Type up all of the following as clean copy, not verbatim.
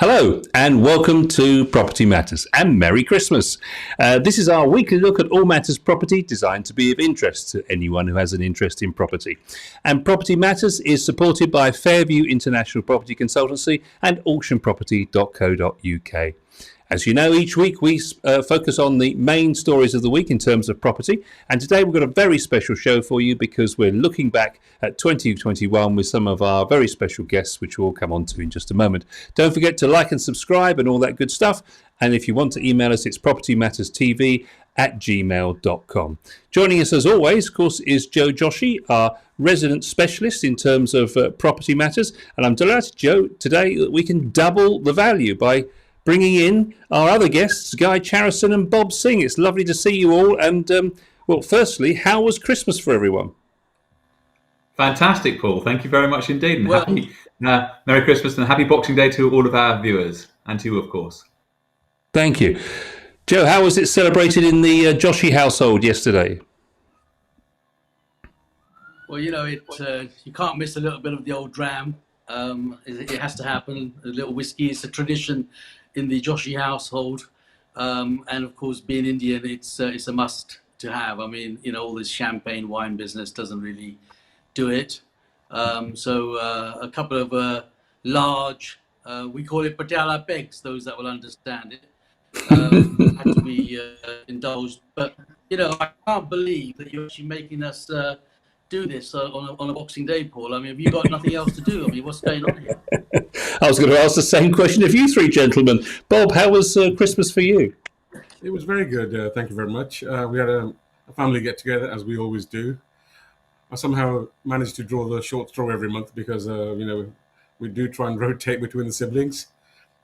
Hello and welcome to Property Matters and Merry Christmas. This is our weekly look at all matters property designed to be of interest to anyone who has an interest in property. And Property Matters is supported by Fairview International Property Consultancy and auctionproperty.co.uk. As you know, each week we focus on the main stories of the week in terms of property. And today we've got a very special show for you because we're looking back at 2021 with some of our very special guests, which we'll come on to in just a moment. Don't forget to like and subscribe and all that good stuff. And if you want to email us, it's propertymatterstv@gmail.com. Joining us as always, of course, is Joe Joshi, our resident specialist in terms of property matters. And I'm delighted, Joe, today that we can double the value by bringing in our other guests, Guy Charrison and Bob Singh. It's lovely to see you all. And, well, firstly, how was Christmas for everyone? Fantastic, Paul. Thank you very much indeed. And happy Merry Christmas and happy Boxing Day to all of our viewers and to you, of course. Thank you. Joe, how was it celebrated in the Joshi household yesterday? Well, you know, you can't miss a little bit of the old dram. It has to happen. A little whiskey is a tradition in the Joshi household, and of course, being Indian, it's a must to have. I mean, you know, all this champagne wine business doesn't really do it. So a couple of large, we call it Patiala pegs, those that will understand it, had to be indulged. But you know, I can't believe that you're actually making us do this on a Boxing Day, Paul. I mean, have you got nothing else to do? I mean, what's going on here? I was going to ask the same question of you three gentlemen. Bob, how was Christmas for you? It was very good. Thank you very much. We had a family get together, as we always do. I somehow managed to draw the short straw every month because, you know, we do try and rotate between the siblings.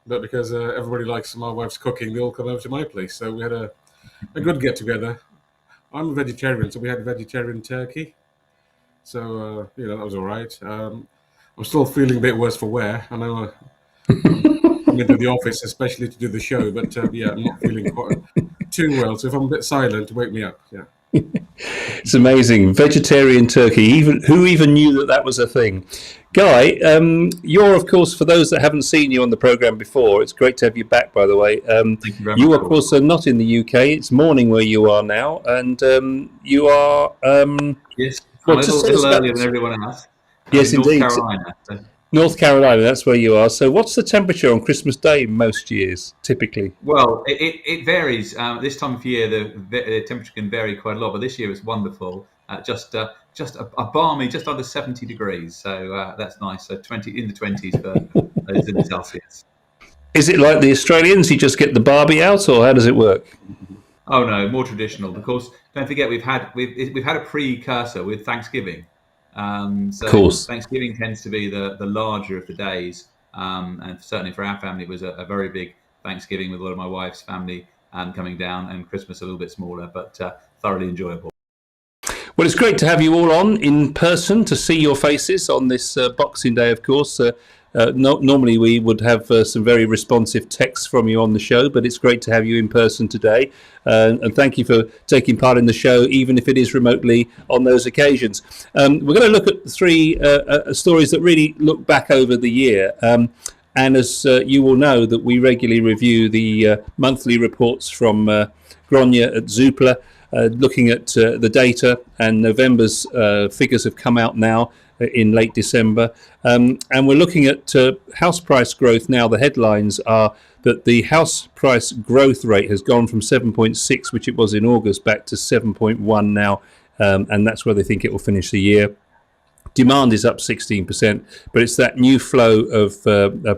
But because everybody likes my wife's cooking, they all come over to my place. So we had a good get together. I'm a vegetarian, so we had vegetarian turkey. So, you know, that was all right. I'm still feeling a bit worse for wear. I know I'm into the office, especially to do the show, but yeah, I'm not feeling quite too well. So if I'm a bit silent, wake me up. Yeah. It's amazing. Vegetarian turkey. Who even knew that was a thing? Guy, you're, of course, for those that haven't seen you on the programme before, it's great to have you back, by the way. Thank you very much. You, of course, are not in the UK. It's morning where you are now. And you are... yes. Well, a little earlier than everyone else. Yes, indeed. North Carolina. So. North Carolina, that's where you are. So what's the temperature on Christmas Day most years, typically? Well, it varies. This time of year, the temperature can vary quite a lot, but this year it's wonderful. Just a balmy, just under 70 degrees. So that's nice. So in the 20s for those in the Celsius. Is it like the Australians? You just get the Barbie out, or how does it work? Oh no, more traditional. Of course, don't forget we've had a precursor with Thanksgiving. So of course. Thanksgiving tends to be the larger of the days, and certainly for our family it was a very big Thanksgiving with a lot of my wife's family coming down, and Christmas a little bit smaller, but thoroughly enjoyable. Well, it's great to have you all on in person to see your faces on this Boxing Day, of course. Normally we would have some very responsive texts from you on the show, but it's great to have you in person today. And thank you for taking part in the show, even if it is remotely on those occasions. We're going to look at three stories that really look back over the year. And as you will know, that we regularly review the monthly reports from Grania at Zoopla, looking at the data, and November's figures have come out now in late December, and we're looking at house price growth now. The headlines are that the house price growth rate has gone from 7.6, which it was in August, back to 7.1 now, and that's where they think it will finish the year. Demand is up 16%, but it's that new flow of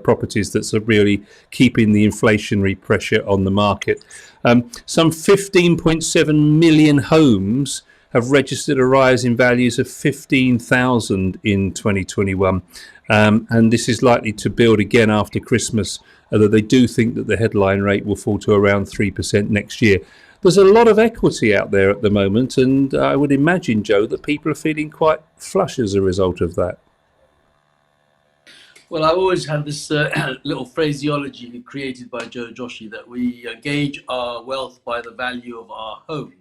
properties that's really keeping the inflationary pressure on the market. Some 15.7 million homes have registered a rise in values of 15,000 in 2021. And this is likely to build again after Christmas, although they do think that the headline rate will fall to around 3% next year. There's a lot of equity out there at the moment, and I would imagine, Joe, that people are feeling quite flush as a result of that. Well, I always have this little phraseology created by Joe Joshi that we gauge our wealth by the value of our home.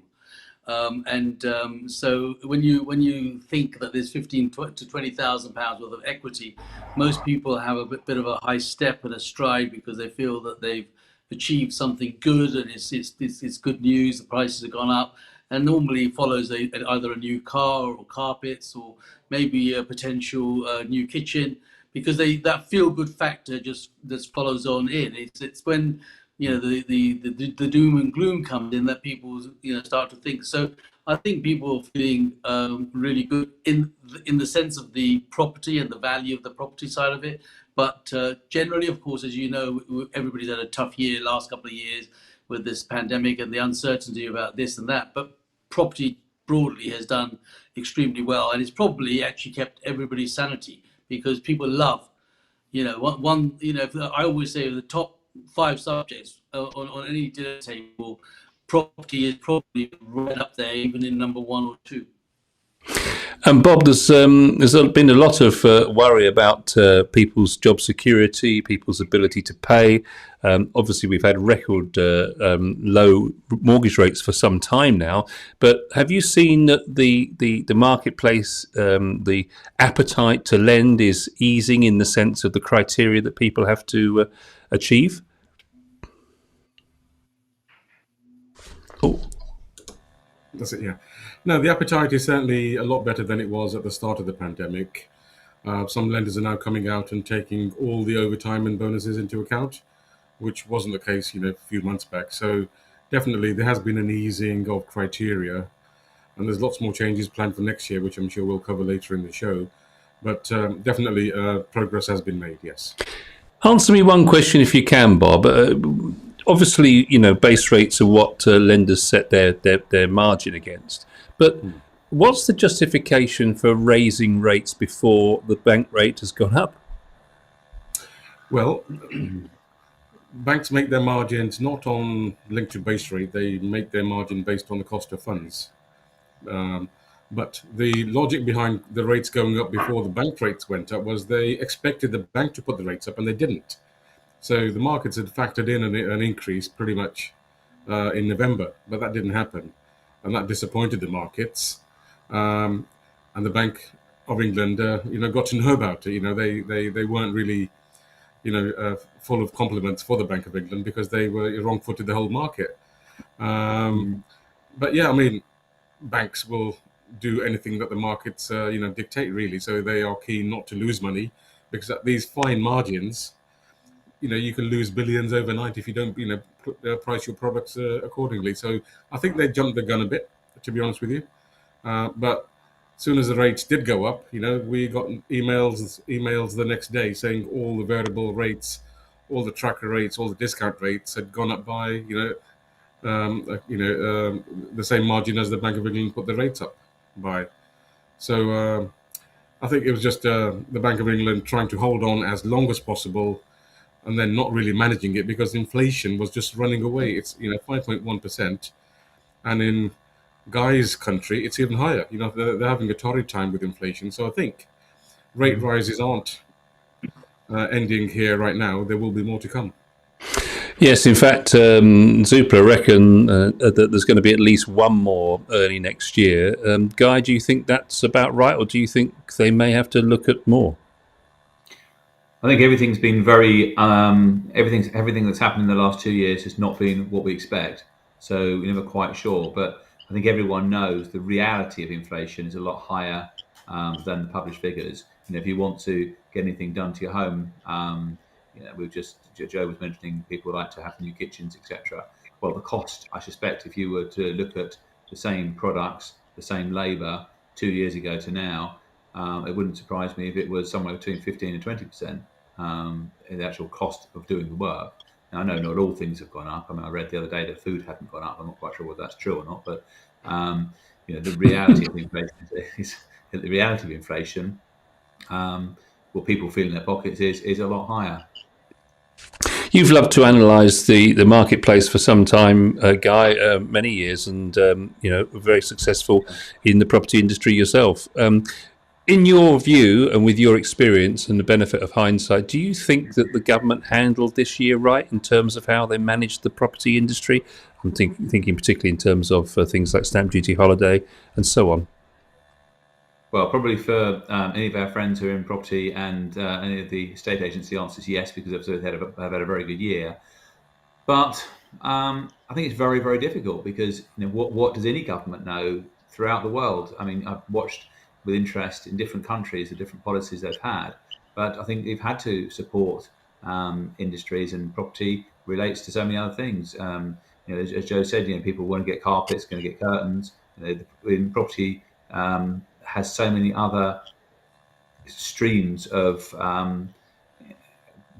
So when you think that there's 15 to 20,000 pounds worth of equity, most people have a bit of a high step and a stride because they feel that they've achieved something good and it's good news. The prices have gone up, and normally follows either a new car or carpets or maybe a potential new kitchen, because that feel good factor just follows on in. It's when the doom and gloom comes in that people start to think. So I think people are feeling really good in the sense of the property and the value of the property side of it. But generally, of course, as you know, everybody's had a tough year last couple of years with this pandemic and the uncertainty about this and that. But property broadly has done extremely well, and it's probably actually kept everybody's sanity, because people love, I always say the top 5 subjects on any dinner table, property is probably right up there, even in number 1 or 2. And Bob, there's been a lot of worry about people's job security, people's ability to pay. Obviously, we've had record low mortgage rates for some time now. But have you seen that the marketplace, the appetite to lend is easing in the sense of the criteria that people have to achieve? Oh. That's it, yeah. No, the appetite is certainly a lot better than it was at the start of the pandemic. Some lenders are now coming out and taking all the overtime and bonuses into account, which wasn't the case, a few months back. So definitely there has been an easing of criteria, and there's lots more changes planned for next year, which I'm sure we'll cover later in the show. But definitely progress has been made, yes. Answer me one question if you can, Bob. Obviously, base rates are what lenders set their margin against. But what's the justification for raising rates before the bank rate has gone up? Well, banks make their margins not on linked to base rate. They make their margin based on the cost of funds. But the logic behind the rates going up before the bank rates went up was they expected the bank to put the rates up, and they didn't. So the markets had factored in an increase pretty much in November, but that didn't happen. And that disappointed the markets. And the Bank of England, got to know about it. They weren't really, full of compliments for the Bank of England, because they were wrong-footed the whole market. But yeah, banks will do anything that the markets, dictate, really. So they are keen not to lose money, because at these fine margins, you can lose billions overnight if you don't, price your products accordingly. So I think they jumped the gun a bit, to be honest with you. But as soon as the rates did go up, we got emails the next day saying all the variable rates, all the tracker rates, all the discount rates had gone up by, the same margin as the Bank of England put the rates up by. So I think it was just the Bank of England trying to hold on as long as possible, and then not really managing it, because inflation was just running away. It's 5.1%, and in Guy's country it's even higher. They're having a torrid time with inflation. So I think rate rises aren't ending here right now. There will be more to come. Yes, in fact, Zoopla reckon that there's going to be at least one more early next year. Guy, do you think that's about right, or do you think they may have to look at more? I think everything's been very everything that's happened in the last 2 years has not been what we expect. So we're never quite sure. But I think everyone knows the reality of inflation is a lot higher than the published figures. If you want to get anything done to your home, Joe was mentioning people like to have new kitchens, etc. Well, the cost, I suspect, if you were to look at the same products, the same labour 2 years ago to now, it wouldn't surprise me if it was somewhere between 15 and 20% in the actual cost of doing the work. Now, I know not all things have gone up. I read the other day that food hadn't gone up. I'm not quite sure whether that's true or not. But the reality of inflation what people feel in their pockets is a lot higher. You've loved to analyse the marketplace for some time, Guy, many years, and very successful in the property industry yourself. In your view, and with your experience and the benefit of hindsight, do you think that the government handled this year right in terms of how they managed the property industry? I'm thinking particularly in terms of things like stamp duty holiday and so on. Well, probably for any of our friends who are in property and any of the estate agents, the answer is yes, because they've had a very good year. But I think it's very, very difficult because what does any government know throughout the world? I mean, I've watched with interest in different countries the different policies they've had, but I think they've had to support industries, and property relates to so many other things. As Joe said, people want to get carpets, going to get curtains. In property has so many other streams of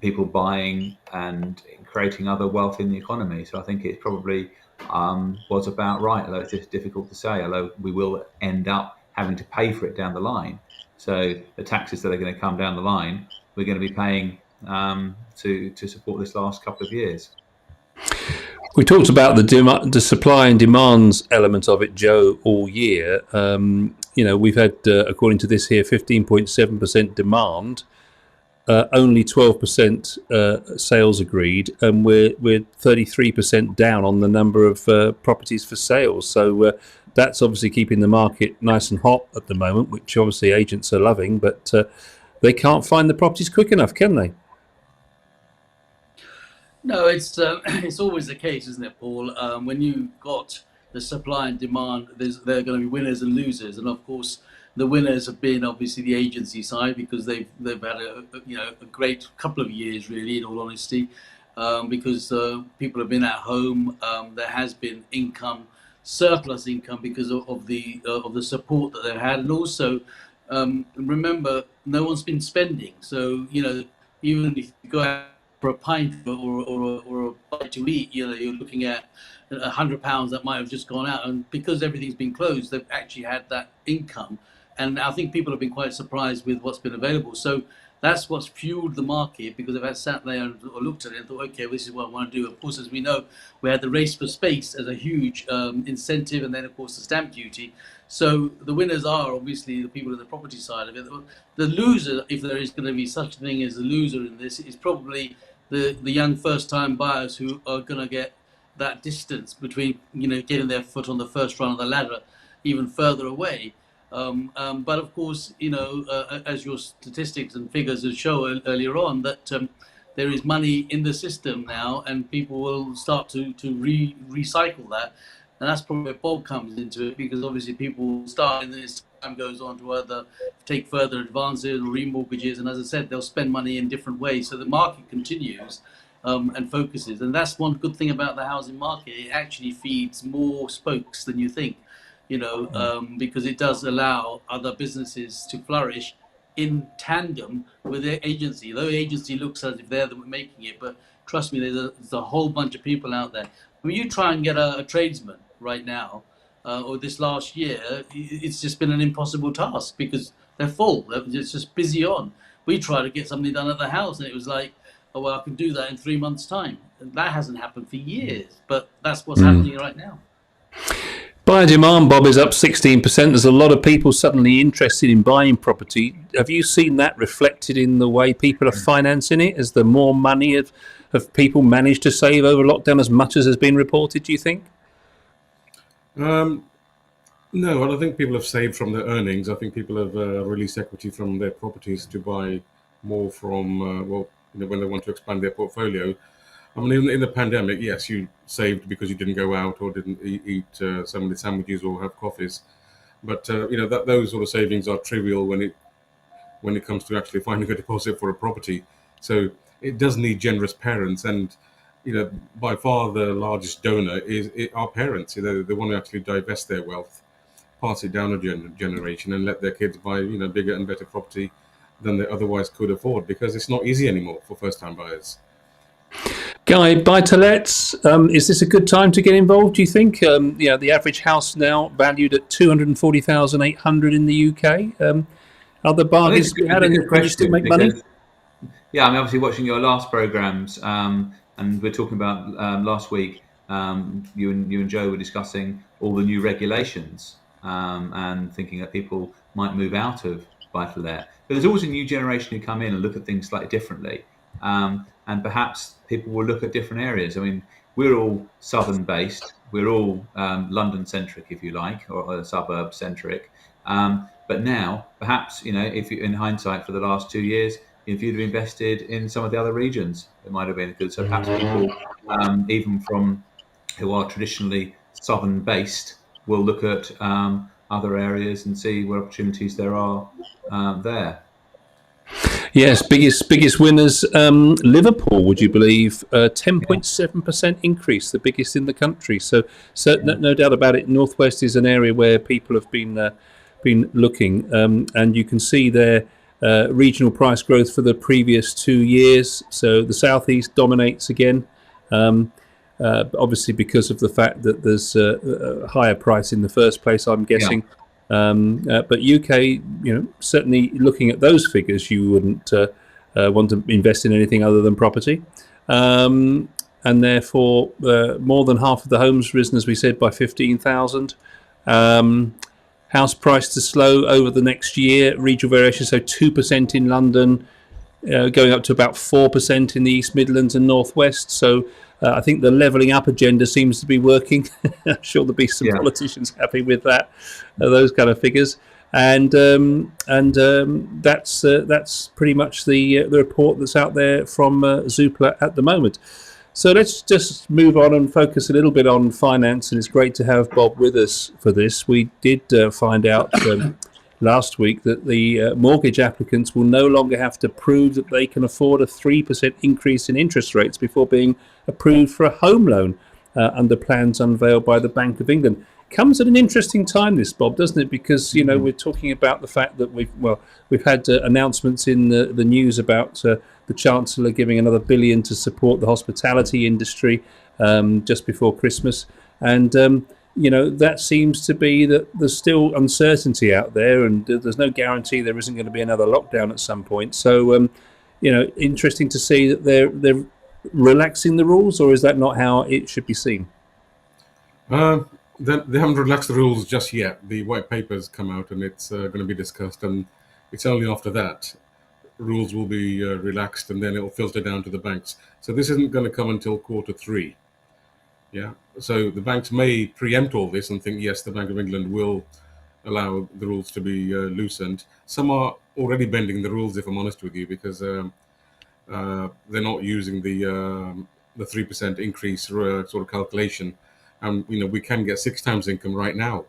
people buying and creating other wealth in the economy. So I think it probably was about right, although it's just difficult to say, although we will end up having to pay for it down the line. So the taxes that are going to come down the line, we're going to be paying to support this last couple of years. We talked about the supply and demands element of it, Joe, all year. We've had, according to this here, 15.7% demand, only 12% sales agreed, and we're 33% down on the number of properties for sales. So that's obviously keeping the market nice and hot at the moment, which obviously agents are loving, but they can't find the properties quick enough, can they? No, it's always the case, isn't it, Paul? When you've got the supply and demand, there are going to be winners and losers, and of course, the winners have been obviously the agency side, because they've had a great couple of years, really, in all honesty, because people have been at home. There has been surplus income because of the support that they've had, and also remember, no one's been spending. So even if you go out for a pint or a bite to eat, you're looking at £100 that might have just gone out, and because everything's been closed, they've actually had that income. And I think people have been quite surprised with what's been available. So that's what's fueled the market, because they've had sat there and looked at it and thought, okay, this is what I want to do. Of course, as we know, we had the race for space as a huge incentive, and then of course the stamp duty. So the winners are obviously the people on the property side of it. The loser, if there is going to be such a thing as a loser in this, is probably the young first-time buyers who are going to get that distance between getting their foot on the first rung of the ladder even further away. But of course, as your statistics and figures have shown earlier on, that there is money in the system now, and people will start to recycle that. And that's probably where Bob comes into it, because obviously people will start, and as time goes on, to either take further advances or remortgages. And as I said, they'll spend money in different ways. So the market continues and focuses. And that's one good thing about the housing market. It actually feeds more spokes than you think, because it does allow other businesses to flourish in tandem with their agency. Though the agency looks as if they're making it, but trust me, there's a whole bunch of people out there. When you try and get a tradesman right now, or this last year, it's just been an impossible task, because they're full. It's just busy on. We tried to get something done at the house, and it was like, oh, well, I can do that in 3 months' time. And that hasn't happened for years, but that's what's happening right now. Buyer demand, Bob, is up 16%. There's a lot of people suddenly interested in buying property. Have you seen that reflected in the way people are financing it? Is there more money? Have people managed to save over lockdown as much as has been reported, do you think? No, I don't think people have saved from their earnings. I think people have released equity from their properties to buy more from, when they want to expand their portfolio. I mean, in the pandemic, yes, you saved because you didn't go out or didn't eat so many sandwiches or have coffees. But, those sort of savings are trivial when it comes to actually finding a deposit for a property. So it does need generous parents, and by far the largest donor is our parents. They want to actually divest their wealth, pass it down a generation, and let their kids buy bigger and better property than they otherwise could afford, because it's not easy anymore for first-time buyers. Guy, buy-to-lets, is this a good time to get involved, do you think? The average house now valued at $240,800 in the UK. Are there bargains to be had, and can you still make money? Yeah, I'm obviously watching your last programmes, and we're talking about last week. You and Joe were discussing all the new regulations and thinking that people might move out of buy-to-let. But there's always a new generation who come in and look at things slightly differently, and perhaps people will look at different areas. I mean, we're all southern based. We're all London centric, if you like, or suburb centric. But now, perhaps, if you, in hindsight, for the last 2 years, if you'd have invested in some of the other regions, it might have been good. So perhaps people, even from who are traditionally southern based, will look at other areas and see what opportunities there are there. Yes, biggest winners. Liverpool, would you believe? 10.7% increase, the biggest in the country. So no doubt about it. Northwest is an area where people have been looking, and you can see their regional price growth for the previous 2 years. So the southeast dominates again. Obviously, because of the fact that there's a higher price in the first place, I'm guessing. Yeah. But UK, certainly looking at those figures, you wouldn't want to invest in anything other than property. And therefore, more than half of the homes risen, as we said, by 15,000. House price to slow over the next year, regional variation, so 2% in London, going up to about 4% in the East Midlands and Northwest. So I think the levelling up agenda seems to be working. I'm sure there'll be some politicians happy with that, those kind of figures. And that's pretty much the report that's out there from Zoopla at the moment. So let's just move on and focus a little bit on finance. And it's great to have Bob with us for this. We did find out last week that the mortgage applicants will no longer have to prove that they can afford a 3% increase in interest rates before being approved for a home loan under plans unveiled by the Bank of England. Comes at an interesting time, this, Bob, doesn't it? Because we're talking about the fact that we've had announcements in the news about the Chancellor giving another $1 billion to support the hospitality industry just before Christmas, and that seems to be that there's still uncertainty out there, and there's no guarantee there isn't going to be another lockdown at some point. So, interesting to see that they're relaxing the rules, or is that not how it should be seen? They haven't relaxed the rules just yet. The white paper's come out, and it's going to be discussed, and it's only after that rules will be relaxed, and then it'll filter down to the banks. So this isn't going to come until Q3. Yeah, so the banks may preempt all this and think, yes, the Bank of England will allow the rules to be loosened. Some are already bending the rules, if I'm honest with you, because they're not using the 3% increase sort of calculation. And we can get 6 times income right now,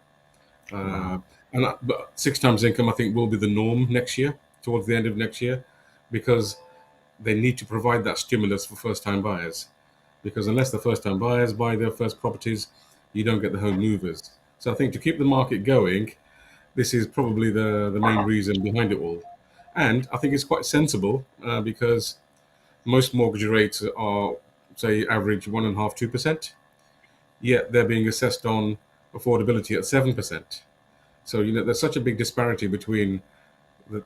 but 6 times income I think will be the norm next year, towards the end of next year, because they need to provide that stimulus for first-time buyers. Because unless the first-time buyers buy their first properties, you don't get the home movers. So I think to keep the market going, this is probably the main reason behind it all. And I think it's quite sensible because most mortgage rates are, say, average 1.5–2%, yet they're being assessed on affordability at 7%. So there's such a big disparity between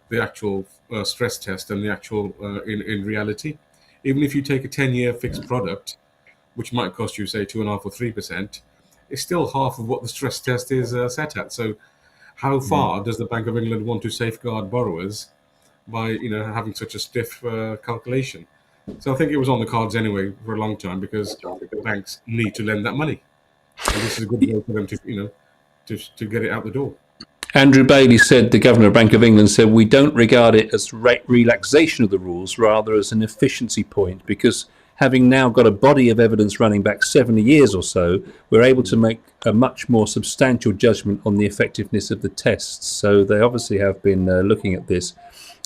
the actual stress test and the actual in reality. Even if you take a 10-year fixed product, which might cost you, say, 2.5 or 3%, it's still half of what the stress test is set at. So how far does the Bank of England want to safeguard borrowers by having such a stiff calculation? So I think it was on the cards anyway for a long time, because banks need to lend that money, and this is a good way for them to get it out the door. Andrew Bailey said, the Governor of Bank of England said, we don't regard it as relaxation of the rules, rather as an efficiency point, because having now got a body of evidence running back 70 years or so, we're able to make a much more substantial judgment on the effectiveness of the tests. So they obviously have been looking at this.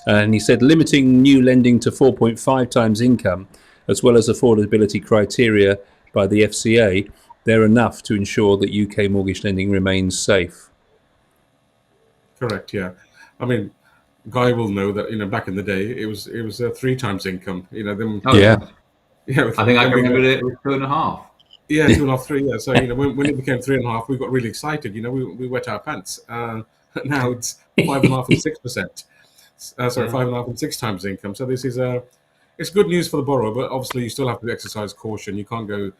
And he said limiting new lending to 4.5 times income, as well as affordability criteria by the FCA, they're enough to ensure that UK mortgage lending remains safe. Correct, yeah. I mean, Guy will know that, back in the day, it was 3 times income. Yeah, I think I remember it was 2.5. Yeah, 2.5, 3. Yeah. So when it became 3.5, we got really excited. We wet our pants. Now it's 5.5 and 6%. 5.5 and 6 times income. So this is it's good news for the borrower, but obviously you still have to exercise caution. You can't go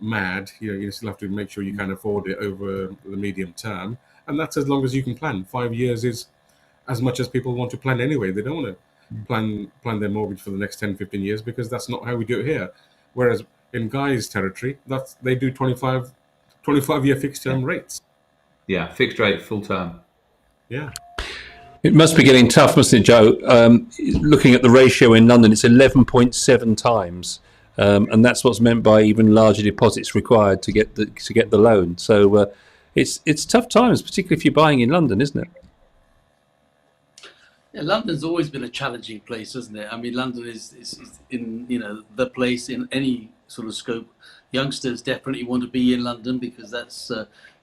mad. You still have to make sure you can afford it over the medium term, and that's as long as you can plan. 5 years is as much as people want to plan anyway. They don't want to plan their mortgage for the next 10, 15 years, because that's not how we do it here. Whereas in Guy's territory, they do 25-year fixed term rates. Yeah, fixed rate, full term. Yeah. It must be getting tough, mustn't it, Joe? Looking at the ratio in London, it's 11.7 times, and that's what's meant by even larger deposits required to get the loan. So it's tough times, particularly if you're buying in London, isn't it? Yeah, London's always been a challenging place, isn't it? I mean, London is in the place in any sort of scope. Youngsters definitely want to be in London because that's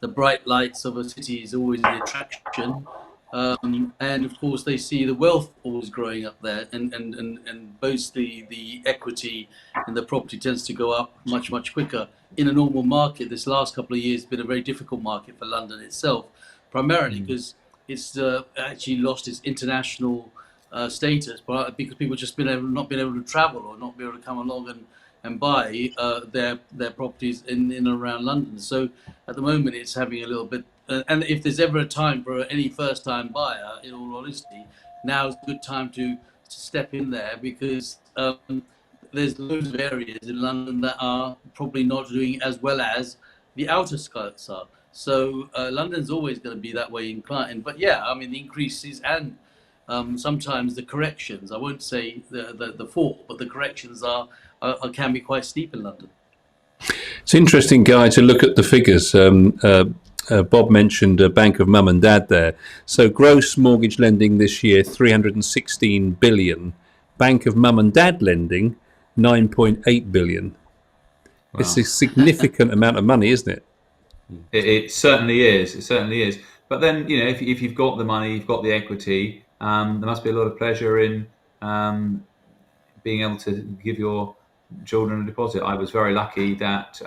the bright lights of a city is always the attraction. And of course, they see the wealth always growing up there, and both the equity in the property tends to go up much quicker. In a normal market, this last couple of years has been a very difficult market for London itself, primarily because it's actually lost its international status, but because people just not been able to travel or not be able to come along and buy their properties in and around London. So at the moment, it's having a little bit. And if there's ever a time for any first-time buyer, in all honesty, now is a good time to step in there because there's loads of areas in London that are probably not doing as well as the outer skirts are. So London's always going to be that way inclined. But yeah, I mean, the increases and sometimes the corrections, I won't say the fall, but the corrections can be quite steep in London. It's interesting, Guy, to look at the figures. Bob mentioned Bank of Mum and Dad there. So gross mortgage lending this year, 316 billion. Bank of Mum and Dad lending, 9.8 billion. Wow. It's a significant amount of money, isn't it? It certainly is. It certainly is. But then, if you've got the money, you've got the equity, there must be a lot of pleasure in being able to give your children a deposit. I was very lucky that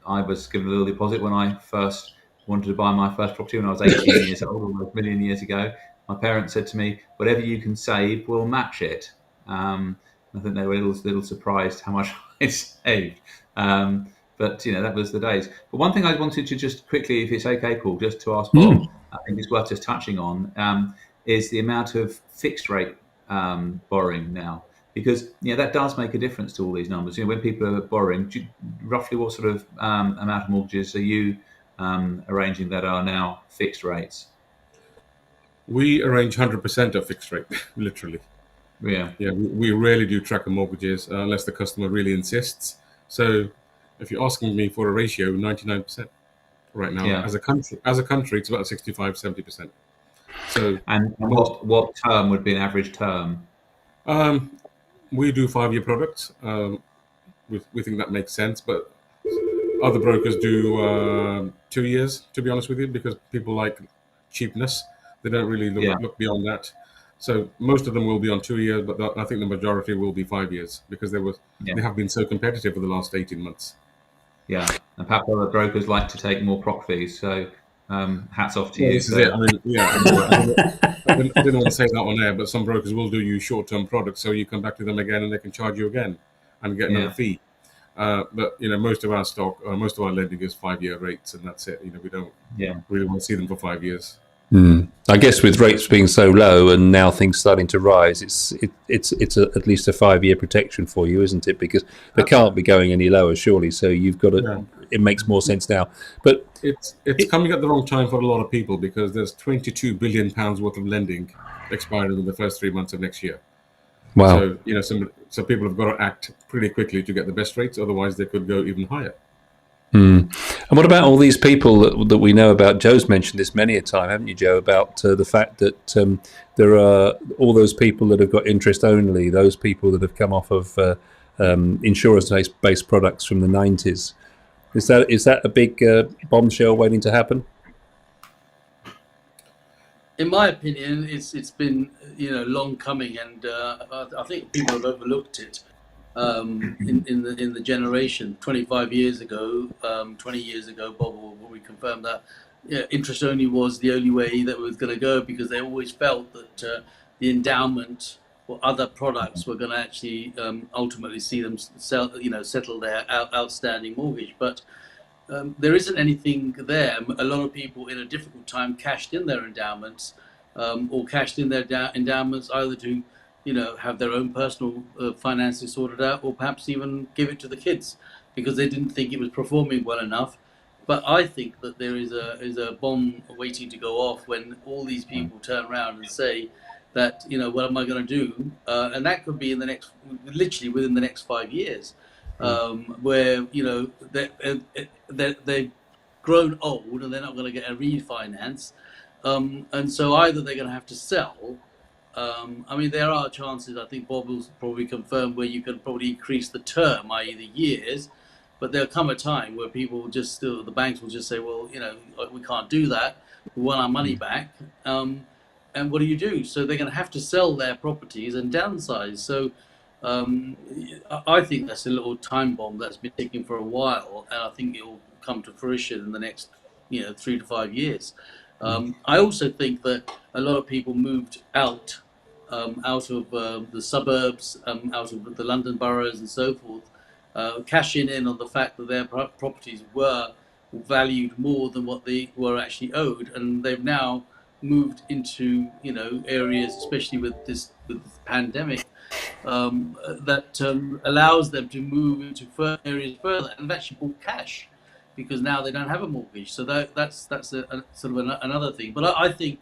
I was given a little deposit when I first wanted to buy my first property when I was 18 years old, almost a million years ago. My parents said to me, whatever you can save, we'll match it. I think they were a little surprised how much I saved. But, that was the days. But one thing I wanted to just quickly, if it's okay, Paul, just to ask Bob, I think it's worth just touching on, is the amount of fixed rate borrowing now. Because that does make a difference to all these numbers. When people are borrowing, roughly what sort of amount of mortgages are you arranging that are now fixed rates? We arrange 100% of fixed rate, literally. Yeah. Yeah, we rarely do tracker mortgages unless the customer really insists. So if you're asking me for a ratio, 99% right now. Yeah. As a country, it's about 65-70%. So and what term would be an average term? We do 5-year products. We think that makes sense, but other brokers do 2 years, to be honest with you, because people like cheapness. They don't really look beyond that. So most of them will be on 2 years, but I think the majority will be 5 years because they have been so competitive for the last 18 months. Yeah, and perhaps other brokers like to take more proc fees. So hats off to you. This is it. I mean, I didn't want to say that on air, but some brokers will do you short-term products, so you come back to them again and they can charge you again and get another fee. But most of our stock, most of our lending is 5-year rates, and that's it. We don't really want to see them for 5 years. I guess with rates being so low and now things starting to rise, it's at least a 5-year protection for you, isn't it? Because they can't be going any lower, surely. So you've got to. Yeah. It makes more sense now. But it's coming at the wrong time for a lot of people because there's 22 billion pounds worth of lending expiring in the first 3 months of next year. Wow. So so people have got to act pretty quickly to get the best rates. Otherwise, they could go even higher. And what about all these people that we know about? Joe's mentioned this many a time, haven't you, Joe, about the fact that there are all those people that have got interest only, those people that have come off of insurance-based products from the 90s. Is that a big bombshell waiting to happen? In my opinion, it's been long coming, and I think people have overlooked it. In the generation 25 years ago, 20 years ago, Bob will probably confirm that interest only was the only way that it was going to go because they always felt that the endowment or other products were going to actually ultimately see them settle their outstanding mortgage. But there isn't anything there. A lot of people in a difficult time cashed in their endowments or cashed in their endowments either to have their own personal finances sorted out, or perhaps even give it to the kids because they didn't think it was performing well enough. But I think that there is a bomb waiting to go off when all these people turn around and say that, what am I going to do? And that could be in the literally within the next 5 years, where they've grown old and they're not going to get a refinance, and so either they're going to have to sell. There are chances, I think Bob will probably confirm, where you can probably increase the term, i.e. the years, but there'll come a time where the banks will just say, well, we can't do that. We want our money back. And what do you do? So they're going to have to sell their properties and downsize. So I think that's a little time bomb that's been ticking for a while, and I think it will come to fruition in the next 3 to 5 years. I also think that a lot of people moved out of the suburbs, out of the London boroughs and so forth, cashing in on the fact that their properties were valued more than what they were actually owed, and they've now moved into areas, especially with this pandemic, that allows them to move into areas further, and they've actually bought cash because now they don't have a mortgage. So that's a sort of another thing. But I think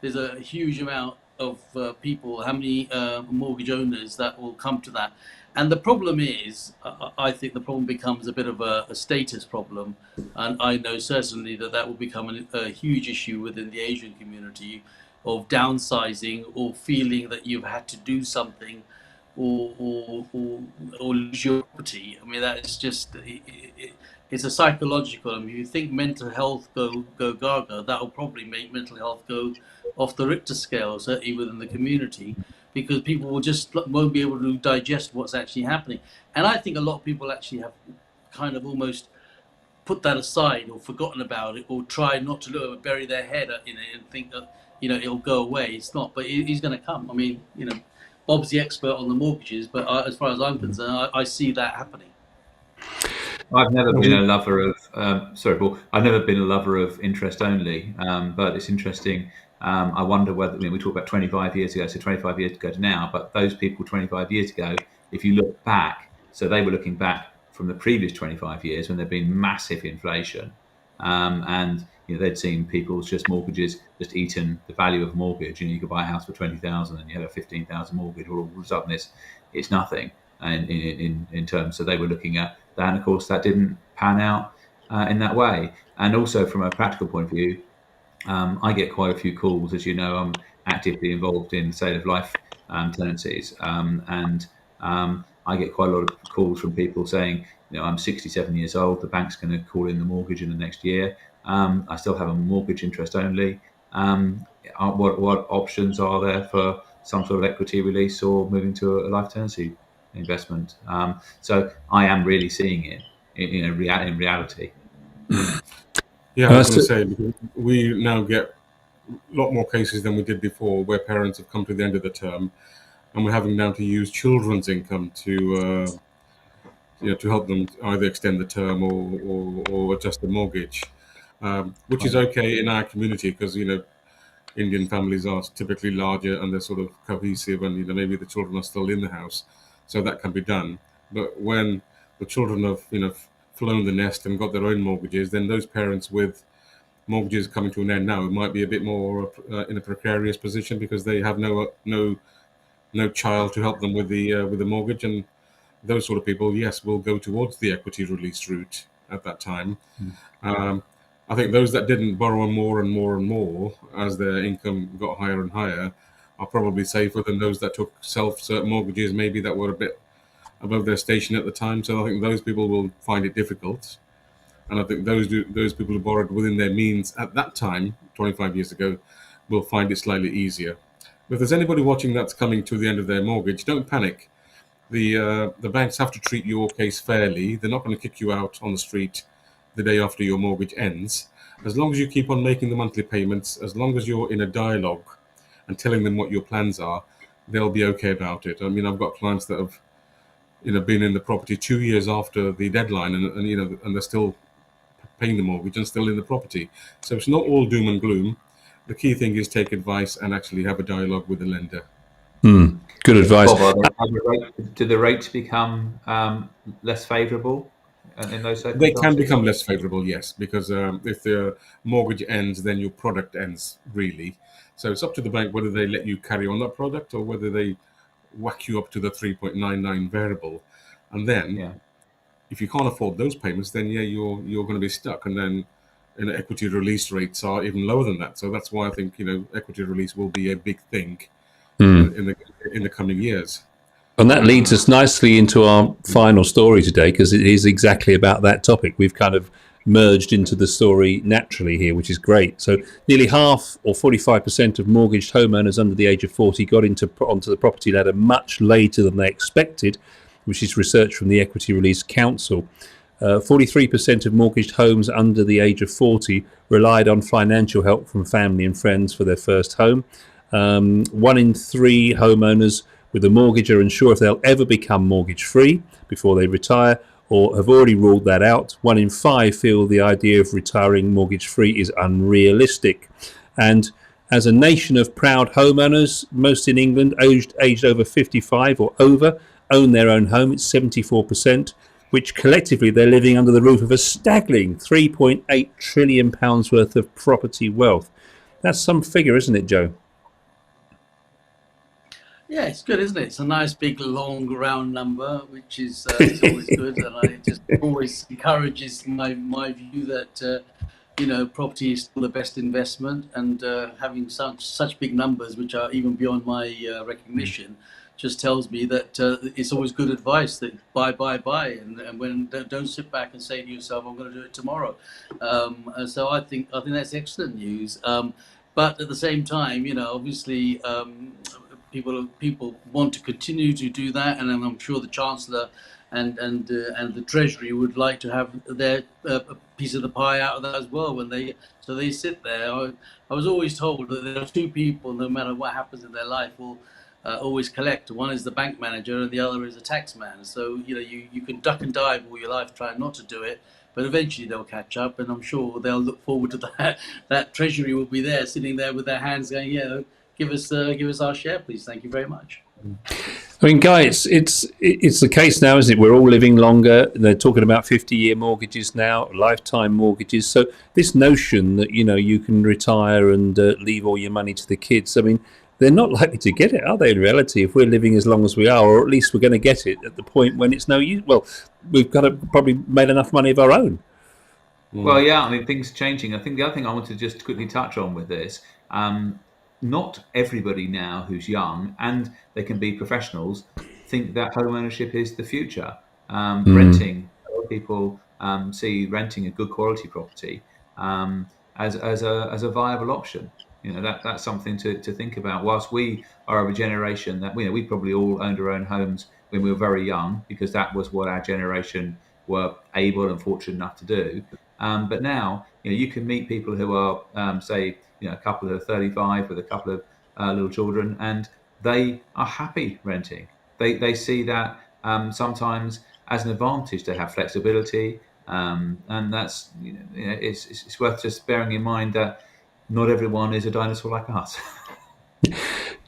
there's a huge amount of people, how many mortgage owners that will come to that. And the problem is, I think the problem becomes a bit of a status problem. And I know certainly that will become a huge issue within the Asian community of downsizing or feeling that you've had to do something or lose your property. That is just, it's a psychological. If you think mental health go gaga, that will probably make mental health go off the Richter scale, certainly within the community, because people won't be able to digest what's actually happening. And I think a lot of people actually have kind of almost put that aside or forgotten about it, or try not to bury their head in it and think that it'll go away. It's not, but he's going to come. Bob's the expert on the mortgages, but as far as I'm concerned, I see that happening. I've never been a lover of sorry, Paul. I've never been a lover of interest only, but it's interesting. I wonder whether we talk about 25 years ago, so 25 years ago to now. But those people 25 years ago, if you look back, so they were looking back from the previous 25 years when there'd been massive inflation, and they'd seen people's mortgages just eaten the value of a mortgage. You could buy a house for 20,000 and you had a 15,000 mortgage, all of a sudden it's nothing in terms. So they were looking at that, and of course that didn't pan out in that way. And also from a practical point of view, I get quite a few calls. As you know, I'm actively involved in sale of life tenancies, and I get quite a lot of calls from people saying, I'm 67 years old, the bank's going to call in the mortgage in the next year. I still have a mortgage interest only. What options are there for some sort of equity release or moving to a life tenancy investment? So I am really seeing it in reality. Yeah, I was going to say, because we now get a lot more cases than we did before where parents have come to the end of the term and we're having now to use children's income to help them either extend the term or adjust the mortgage, which is okay in our community because, Indian families are typically larger and they're sort of cohesive, and maybe the children are still in the house, so that can be done. But when the children have flown the nest and got their own mortgages, then those parents with mortgages coming to an end now might be a bit more in a precarious position because they have no child to help them with the mortgage, and those sort of people, yes, will go towards the equity release route at that time. I think those that didn't borrow more and more and more as their income got higher and higher are probably safer than those that took self-cert mortgages, maybe that were a bit above their station at the time. So I think those people will find it difficult. And I think those people who borrowed within their means at that time, 25 years ago, will find it slightly easier. But if there's anybody watching that's coming to the end of their mortgage, don't panic. The banks have to treat your case fairly. They're not going to kick you out on the street the day after your mortgage ends. As long as you keep on making the monthly payments, as long as you're in a dialogue and telling them what your plans are, they'll be okay about it. I've got clients that have been in the property 2 years after the deadline, and they're still paying the mortgage and still in the property. So it's not all doom and gloom. The key thing is take advice and actually have a dialogue with the lender. Good advice. Bob, do the rates become less favourable in those circumstances? They can become less favourable, yes, because if the mortgage ends, then your product ends, really. So it's up to the bank whether they let you carry on that product or whether they whack you up to the 3.99 variable. And then if you can't afford those payments, then you're going to be stuck. And then equity release rates are even lower than that. So that's why I think equity release will be a big thing in the coming years. And that leads us nicely into our final story today, because it is exactly about that topic. We've kind of merged into the story naturally here, which is great. So nearly half, or 45% of mortgaged homeowners under the age of 40 got onto the property ladder much later than they expected, which is research from the Equity Release Council. 43% of mortgaged homes under the age of 40 relied on financial help from family and friends for their first home. 1 in 3 homeowners with a mortgage are unsure if they'll ever become mortgage free before they retire, or have already ruled that out. 1 in 5 feel the idea of retiring mortgage free is unrealistic. And as a nation of proud homeowners, most in England aged over 55 or over own their own home. It's 74%, which collectively they're living under the roof of a staggering £3.8 trillion worth of property wealth. That's some figure, isn't it, Joe? Yeah, it's good, isn't it? It's a nice, big, long, round number, which is always good, and it just always encourages my view that property is still the best investment, and having such big numbers, which are even beyond my recognition, just tells me that it's always good advice that buy, and when don't sit back and say to yourself, I'm going to do it tomorrow. So I think that's excellent news. But at the same time, obviously. People want to continue to do that, and I'm sure the Chancellor and the Treasury would like to have their piece of the pie out of that as well. So they sit there. I was always told that there are 2 people, no matter what happens in their life, will always collect. One is the bank manager, and the other is the tax man. So you can duck and dive all your life trying not to do it, but eventually they'll catch up, and I'm sure they'll look forward to that. That Treasury will be there, sitting there with their hands going, Give us our share, please. Thank you very much. I mean, Guy, it's the case now, isn't it? We're all living longer. They're talking about 50-year mortgages now, lifetime mortgages. So this notion that you can retire and leave all your money to the kids, I mean, they're not likely to get it, are they? In reality, if we're living as long as we are, or at least we're going to get it at the point when it's no use. Well, we've got to probably made enough money of our own. Well, yeah. I mean, things are changing. I think the other thing I want to just quickly touch on with this. Not everybody now who's young, and they can be professionals, think that home ownership is the future. Renting, a lot of people see renting a good quality property as a viable option. That's something to think about. Whilst we are of a generation that we probably all owned our own homes when we were very young, because that was what our generation were able and fortunate enough to do. But now, you can meet people who are, say, a couple who are 35 with a couple of little children, and they are happy renting. They see that sometimes as an advantage to have flexibility, and that's it's worth just bearing in mind that not everyone is a dinosaur like us.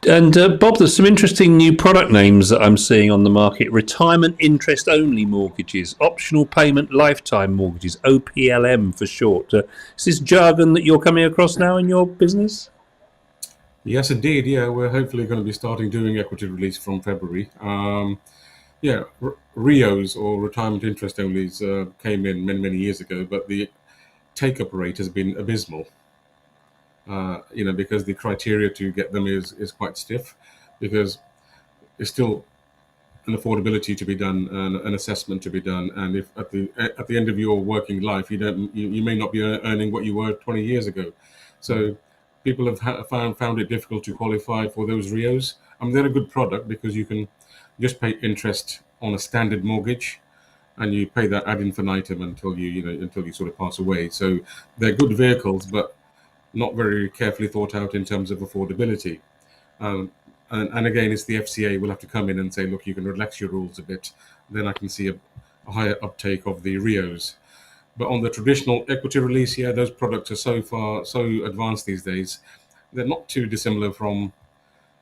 And Bob, there's some interesting new product names that I'm seeing on the market. Retirement interest only mortgages, optional payment lifetime mortgages, OPLM for short. Is this jargon that you're coming across now in your business? Yes, indeed. Yeah, we're hopefully going to be starting doing equity release from February. RIOs, or retirement interest onlys, came in many years ago, but the take-up rate has been abysmal. Because the criteria to get them is quite stiff, because there's still an affordability to be done and an assessment to be done. And if at the end of your working life, you may not be earning what you were 20 years ago. So people have found it difficult to qualify for those RIOs. I mean, they're a good product because you can just pay interest on a standard mortgage, and you pay that ad infinitum until you sort of pass away. So they're good vehicles, but not very carefully thought out in terms of affordability. And again, it's the FCA will have to come in and say, look, you can relax your rules a bit. Then I can see a higher uptake of the RIOs. But on the traditional equity release, those products are so advanced these days. They're not too dissimilar from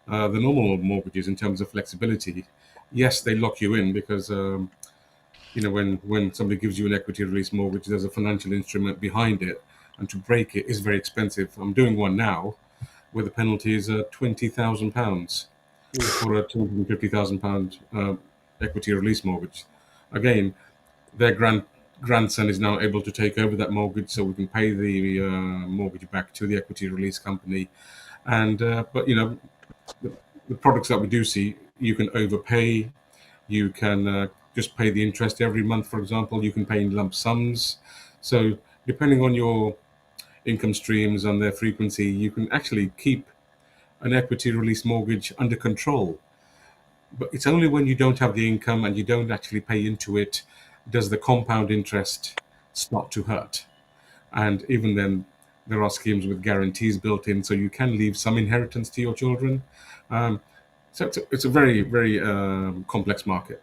The normal mortgages, in terms of flexibility, yes, they lock you in because when somebody gives you an equity release mortgage, there's a financial instrument behind it, and to break it is very expensive. I'm doing one now where the penalty is £20,000 for a £250,000 equity release mortgage. Again, their grandson is now able to take over that mortgage, so we can pay the mortgage back to the equity release company. And but the products that we do see, you can overpay, you can just pay the interest every month, for example, you can pay in lump sums. So depending on your income streams and their frequency, you can actually keep an equity release mortgage under control. But it's only when you don't have the income and you don't actually pay into it does the compound interest start to hurt. And even then, there are schemes with guarantees built in, so you can leave some inheritance to your children. So it's a very, very complex market.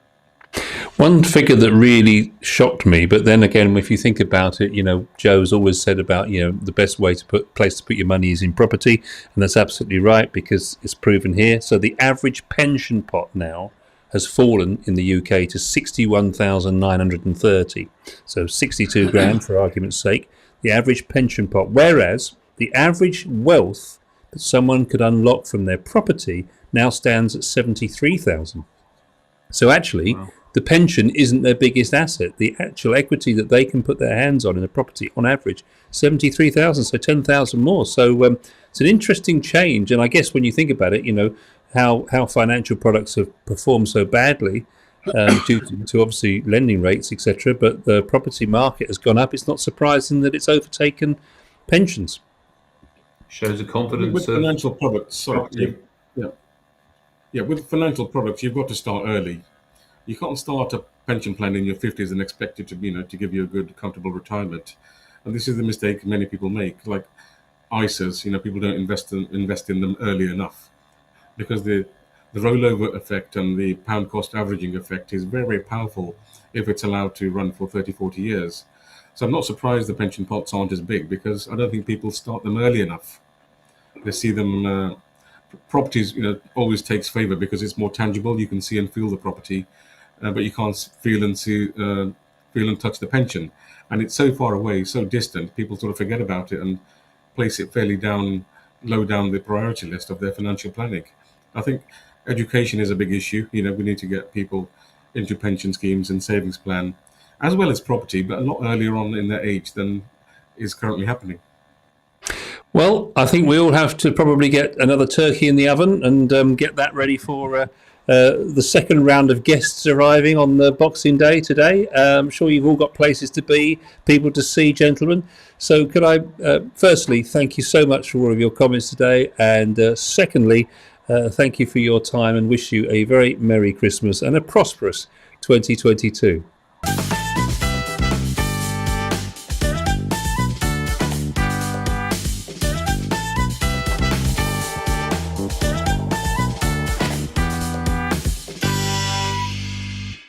One figure that really shocked me, but then again, if you think about it, Joe's always said about, the best place to put your money is in property, and that's absolutely right because it's proven here. So the average pension pot now has fallen in the UK to 61,930. So 62 grand for argument's sake, the average pension pot, whereas the average wealth that someone could unlock from their property now stands at 73,000. So actually, wow, the pension isn't their biggest asset. The actual equity that they can put their hands on in a property, on average, 73,000, so 10,000 more. So it's an interesting change. And I guess when you think about it, how financial products have performed so badly due to obviously lending rates, etc. But the property market has gone up. It's not surprising that it's overtaken pensions. Shows the confidence with financial products. With financial products, you've got to start early. You can't start a pension plan in your 50s and expect it to give you a good, comfortable retirement. And this is the mistake many people make. Like ISAs, people don't invest in them early enough, because the rollover effect and the pound cost averaging effect is very, very powerful if it's allowed to run for 30, 40 years. So I'm not surprised the pension pots aren't as big, because I don't think people start them early enough. They see them, properties, always takes favor because it's more tangible. You can see and feel the property, but you can't feel and touch the pension. And it's so far away, so distant, people sort of forget about it and place it fairly low down the priority list of their financial planning. I think education is a big issue. We need to get people into pension schemes and savings plan, as well as property, but a lot earlier on in their age than is currently happening. Well, I think we all have to probably get another turkey in the oven and get that ready for the second round of guests arriving on the Boxing Day today. I'm sure you've all got places to be, people to see, gentlemen. So could I firstly thank you so much for all of your comments today, and secondly, thank you for your time and wish you a very Merry Christmas and a prosperous 2022.